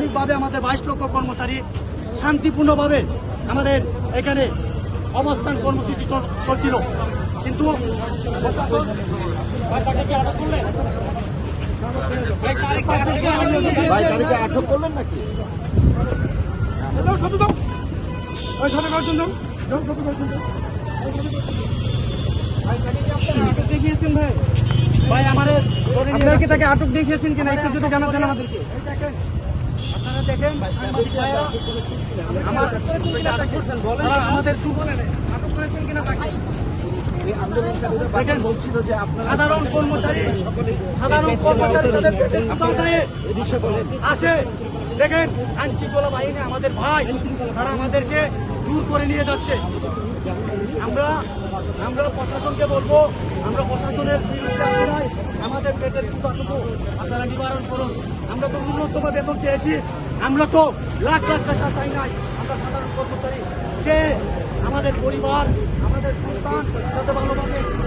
স্বাভাবিকভাবে আমাদের 22 লক্ষ কর্মচারী শান্তিপূর্ণভাবে আমাদের এখানে অবস্থান কর্মসূচি চলছিল, কিন্তু আটক করলেন নাকি? দেখিয়েছেন ভাই, ভাই আমাদের আপনারা কি তাকে আটক দেখিয়েছেন কিনা একটু যদি জানাতেন আমাদেরকে। আপনারা দেখেন আমাদের আটক করেছেন কিনা তাকে। আন্দোলনকারীরা বলছিল যে আপনারা সাধারণ কর্মচারী তাদের পেটের উত্তর দেয় আসে। দেখেন আইন শৃঙ্খলা বাহিনী আমাদের ভাই, তারা আমাদেরকে জোর করে নিয়ে যাচ্ছে। আমরা প্রশাসনকে বলবো, আমরা প্রশাসনের বিরুদ্ধে আছি, আমাদের পেটের ক্ষুধাটুকু আপনারা নিবারণ করুন। আমরা তো ন্যূনতম বেতন চেয়েছি, আমরা তো লাখ লাখ টাকা চাই নাই। আমরা সাধারণ কর্মচারী কে আমাদের পরিবার, আমাদের সন্তান যাতে ভালোভাবে